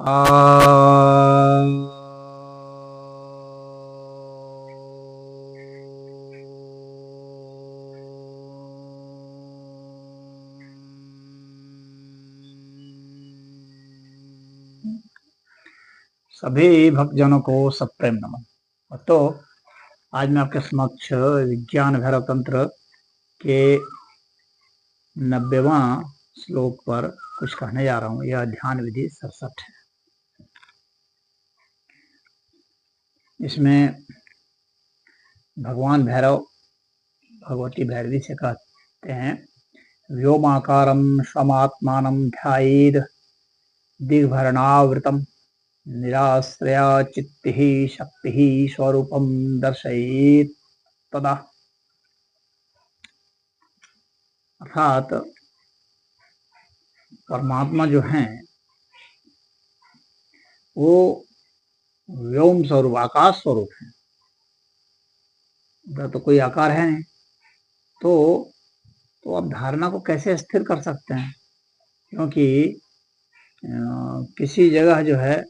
आ सभी भक्तजनों को सप्रेम नमन। तो आज मैं आपके समक्ष विज्ञान भैरव तंत्र के 90वां श्लोक पर कुछ कहने जा रहा हूँ। यह ध्यान विधि 67 है। इसमें भगवान भैरव भगवती भैरवी से कहते हैं, व्योमाकारं स्वमात्मानं ध्यायेत् दिग्भरणावृतं निराश्रया चित्तिः शक्तिः स्वरूपं दर्शयेत् तदा। अर्थात परमात्मा जो हैं वो व्योम स्वरूप, आकाश स्वरूप है। उधर तो कोई आकार है नहीं, तो आप धारणा को कैसे स्थिर कर सकते हैं? क्योंकि किसी जगह जो है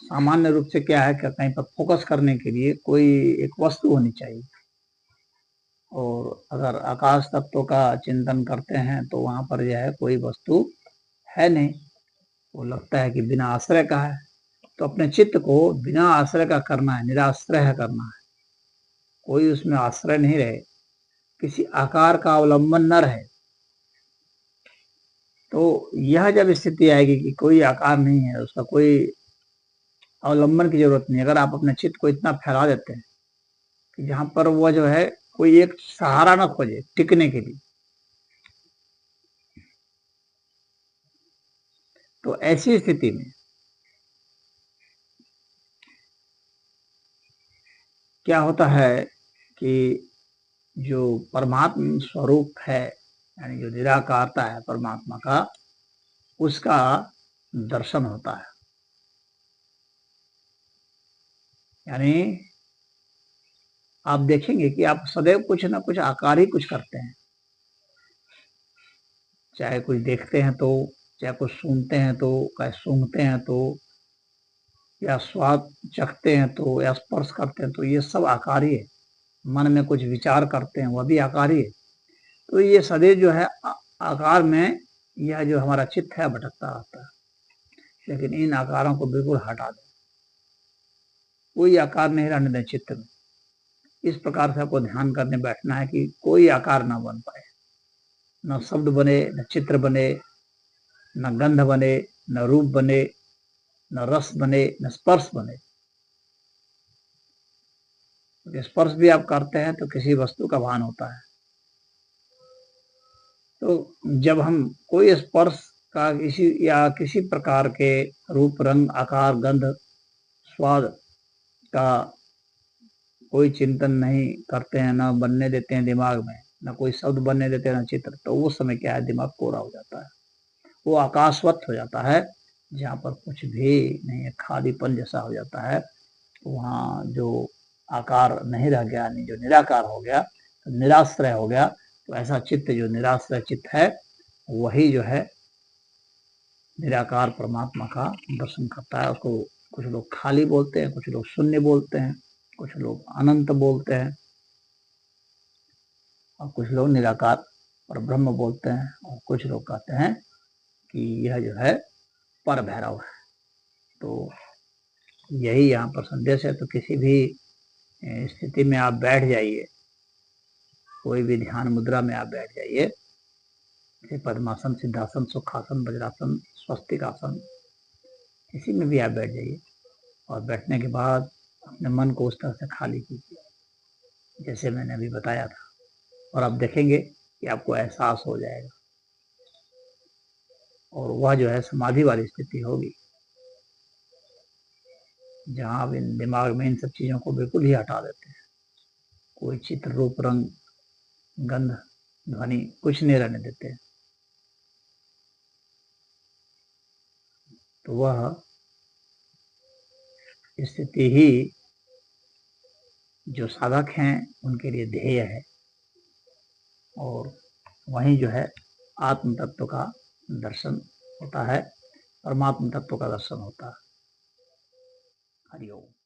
सामान्य रूप से क्या है कि कहीं पर फोकस करने के लिए कोई एक वस्तु होनी चाहिए, और अगर आकाश तत्व का चिंतन करते हैं तो वहां पर जो है कोई वस्तु है नहीं, वो लगता है कि बिना आश्रय का है। तो अपने चित्त को बिना आश्रय का करना है, निराश्रय करना है, कोई उसमें आश्रय नहीं रहे, किसी आकार का अवलंबन न रहे। तो यह जब स्थिति आएगी कि कोई आकार नहीं है, उसका कोई अवलंबन की जरूरत नहीं। अगर आप अपने चित्त को इतना फैला देते हैं कि जहां पर वह जो है कोई एक सहारा न खोजे टिकने के लिए, तो ऐसी स्थिति में क्या होता है कि जो परमात्मा स्वरूप है, यानी जो निराकारता है परमात्मा का, उसका दर्शन होता है। यानी आप देखेंगे कि आप सदैव कुछ ना कुछ आकार ही कुछ करते हैं, चाहे कुछ देखते हैं तो, चाहे कुछ सुनते हैं तो, चाहे सूंघते हैं तो, या स्वाद चखते हैं तो, या स्पर्श करते हैं तो, ये सब आकार ही है। मन में कुछ विचार करते हैं, वह भी आकार ही है। तो ये सदैव जो है आकार में यह जो हमारा चित्त है भटकता रहता है। लेकिन इन आकारों को बिल्कुल हटा दें, कोई आकार नहीं रहने दें चित्त में। इस प्रकार से आपको ध्यान करने बैठना है कि कोई आकार ना बन पाए, न शब्द बने, न चित्र बने, न गंध बने, न रूप बने, न रस बने, न स्पर्श बने। स्पर्श भी आप करते हैं तो किसी वस्तु का भान होता है। तो जब हम कोई स्पर्श का किसी प्रकार के रूप, रंग, आकार, गंध, स्वाद का कोई चिंतन नहीं करते हैं, ना बनने देते हैं दिमाग में, ना कोई शब्द बनने देते हैं, ना चित्र, तो उस समय क्या है, दिमाग कोरा हो जाता है, वो आकाशवत हो जाता है, जहाँ पर कुछ भी नहीं है, खालीपन जैसा हो जाता है। तो वहाँ जो आकार नहीं रह गया, नहीं, जो निराकार हो गया, तो निराश्रय हो गया। तो ऐसा चित्त जो निराश्रय चित्त है, वही जो है निराकार परमात्मा का दर्शन करता है। उसको कुछ लोग खाली बोलते हैं, कुछ लोग शून्य बोलते हैं, कुछ लोग अनंत बोलते हैं, और कुछ लोग निराकार और ब्रह्म बोलते हैं, और कुछ लोग कहते हैं कि यह जो है पर भैरव है। तो यही यहाँ पर संदेश है। तो किसी भी स्थिति में आप बैठ जाइए, कोई भी ध्यान मुद्रा में आप बैठ जाइए, जैसे पद्मासन, सिद्धासन, सुखासन, वज्रासन, स्वस्तिक आसन, किसी में भी आप बैठ जाइए, और बैठने के बाद अपने मन को उस तरह से खाली कीजिए जैसे मैंने अभी बताया था, और आप देखेंगे कि आपको एहसास हो जाएगा, और वह जो है समाधि वाली स्थिति होगी, जहाँ आप इन दिमाग में इन सब चीज़ों को बिल्कुल ही हटा देते हैं। कोई चित्र, रूप, रंग, गंध, ध्वनि कुछ नहीं रहने देते। तो वह स्थिति ही जो साधक हैं उनके लिए ध्येय है, और वहीं जो है आत्म तत्व का दर्शन होता है। परमात्म तत्व का दर्शन होता है। हरिओम।